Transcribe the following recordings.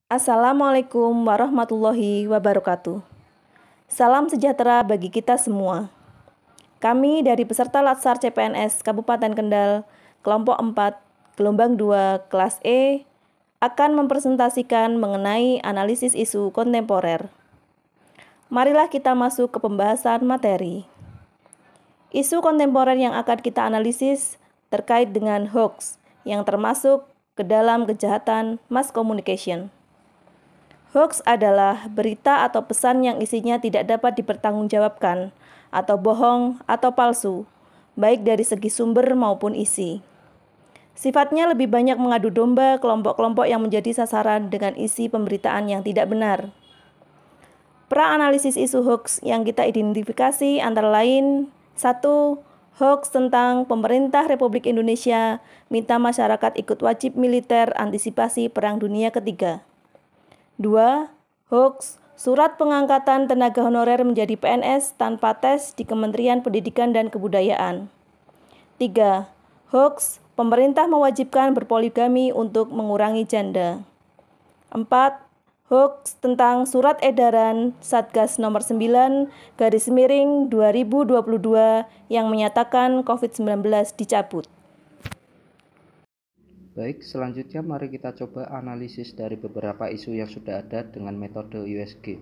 Assalamualaikum warahmatullahi wabarakatuh. Salam sejahtera bagi kita semua. Kami dari peserta Latsar CPNS Kabupaten Kendal, kelompok 4, gelombang 2, kelas E, akan mempresentasikan mengenai analisis isu kontemporer. Marilah kita masuk ke pembahasan materi. Isu kontemporer yang akan kita analisis terkait dengan hoax, yang termasuk ke dalam kejahatan mass communication. Hoax adalah berita atau pesan yang isinya tidak dapat dipertanggungjawabkan, atau bohong atau palsu, baik dari segi sumber maupun isi. Sifatnya lebih banyak mengadu domba kelompok-kelompok yang menjadi sasaran dengan isi pemberitaan yang tidak benar. Pra-analisis isu hoax yang kita identifikasi antara lain: 1. Hoax tentang pemerintah Republik Indonesia minta masyarakat ikut wajib militer antisipasi Perang Dunia Ketiga. 2. Hoax, surat pengangkatan tenaga honorer menjadi PNS tanpa tes di Kementerian Pendidikan dan Kebudayaan. 3. Hoax, pemerintah mewajibkan berpoligami untuk mengurangi janda. 4. Hoax tentang surat edaran Satgas nomor 9/2022 yang menyatakan COVID-19 dicabut. Baik, selanjutnya mari kita coba analisis dari beberapa isu yang sudah ada dengan metode USG.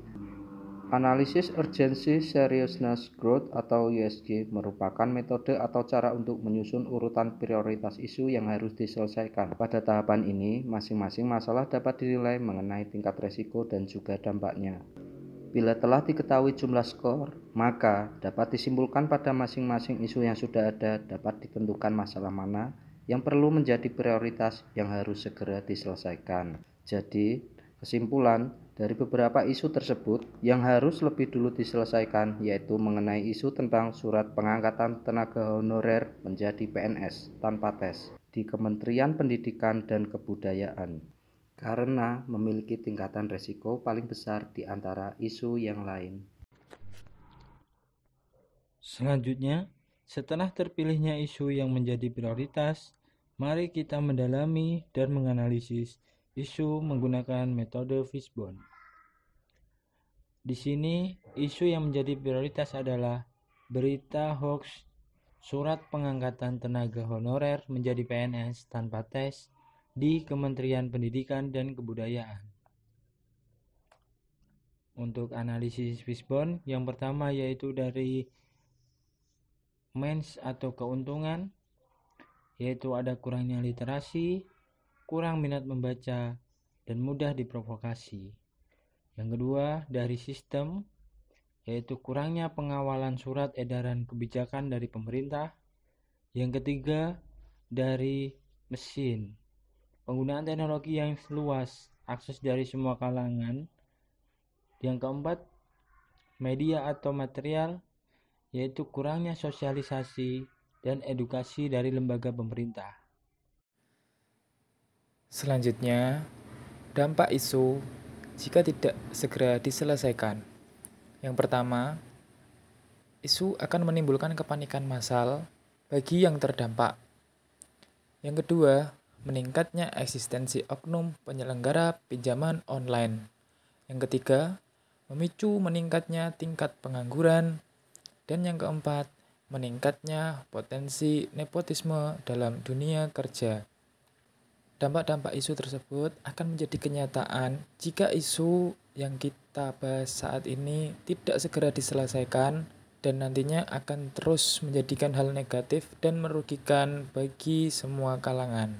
Analisis Urgency Seriousness Growth atau USG merupakan metode atau cara untuk menyusun urutan prioritas isu yang harus diselesaikan. Pada tahapan ini, masing-masing masalah dapat dinilai mengenai tingkat resiko dan juga dampaknya. Bila telah diketahui jumlah skor, maka dapat disimpulkan pada masing-masing isu yang sudah ada dapat ditentukan masalah mana yang perlu menjadi prioritas yang harus segera diselesaikan. Jadi, kesimpulan dari beberapa isu tersebut yang harus lebih dulu diselesaikan yaitu mengenai isu tentang surat pengangkatan tenaga honorer menjadi PNS tanpa tes di Kementerian Pendidikan dan Kebudayaan, karena memiliki tingkatan resiko paling besar di antara isu yang lain. Selanjutnya, setelah terpilihnya isu yang menjadi prioritas, mari kita mendalami dan menganalisis isu menggunakan metode Fishbone. Di sini, isu yang menjadi prioritas adalah berita hoax, surat pengangkatan tenaga honorer menjadi PNS tanpa tes di Kementerian Pendidikan dan Kebudayaan. Untuk analisis Fishbone, yang pertama yaitu dari mens atau keuntungan, yaitu ada kurangnya literasi, kurang minat membaca, dan mudah diprovokasi. Yang kedua, dari sistem, yaitu kurangnya pengawalan surat edaran kebijakan dari pemerintah. Yang ketiga, dari mesin, penggunaan teknologi yang luas, akses dari semua kalangan. Yang keempat, media atau material, yaitu kurangnya sosialisasi dan edukasi dari lembaga pemerintah. Selanjutnya, dampak isu jika tidak segera diselesaikan. Yang pertama, isu akan menimbulkan kepanikan massal bagi yang terdampak. Yang kedua, meningkatnya eksistensi oknum penyelenggara pinjaman online. Yang ketiga, memicu meningkatnya tingkat pengangguran. Dan yang keempat, meningkatnya potensi nepotisme dalam dunia kerja. Dampak-dampak isu tersebut akan menjadi kenyataan jika isu yang kita bahas saat ini tidak segera diselesaikan dan nantinya akan terus menjadikan hal negatif dan merugikan bagi semua kalangan.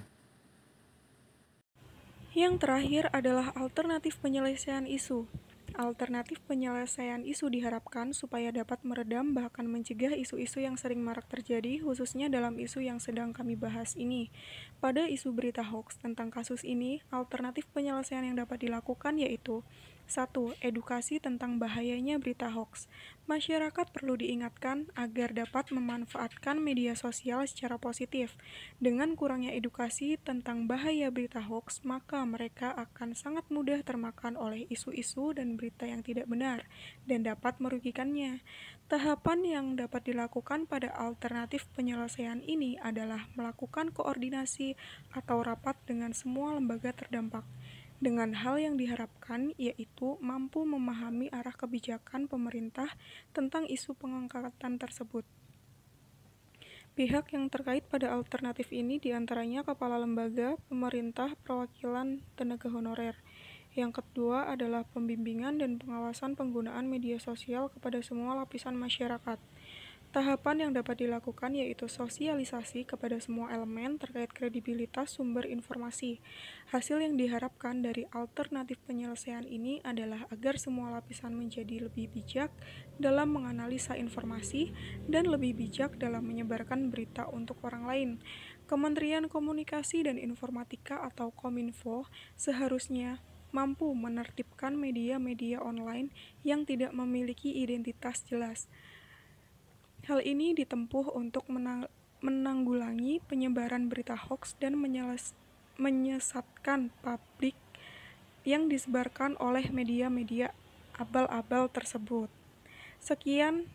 Yang terakhir adalah alternatif penyelesaian isu. Alternatif penyelesaian isu diharapkan supaya dapat meredam bahkan mencegah isu-isu yang sering marak terjadi, khususnya dalam isu yang sedang kami bahas ini. Pada isu berita hoax tentang kasus ini, alternatif penyelesaian yang dapat dilakukan yaitu: 1. Edukasi tentang bahayanya berita hoax. Masyarakat perlu diingatkan agar dapat memanfaatkan media sosial secara positif. Dengan kurangnya edukasi tentang bahaya berita hoax, maka mereka akan sangat mudah termakan oleh isu-isu dan berita yang tidak benar dan dapat merugikannya. Tahapan yang dapat dilakukan pada alternatif penyelesaian ini adalah melakukan koordinasi atau rapat dengan semua lembaga terdampak. dengan hal yang diharapkan, yaitu mampu memahami arah kebijakan pemerintah tentang isu pengangkatan tersebut. Pihak yang terkait pada alternatif ini diantaranya kepala lembaga, pemerintah, perwakilan, tenaga honorer. Yang kedua adalah pembimbingan dan pengawasan penggunaan media sosial kepada semua lapisan masyarakat. Tahapan yang dapat dilakukan yaitu sosialisasi kepada semua elemen terkait kredibilitas sumber informasi. Hasil yang diharapkan dari alternatif penyelesaian ini adalah agar semua lapisan menjadi lebih bijak dalam menganalisa informasi dan lebih bijak dalam menyebarkan berita untuk orang lain. Kementerian Komunikasi dan Informatika atau Kominfo seharusnya mampu menertibkan media-media online yang tidak memiliki identitas jelas. Hal ini ditempuh untuk menanggulangi penyebaran berita hoaks dan menyesatkan publik yang disebarkan oleh media-media abal-abal tersebut. Sekian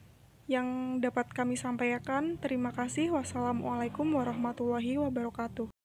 yang dapat kami sampaikan. Terima kasih. Wassalamualaikum warahmatullahi wabarakatuh.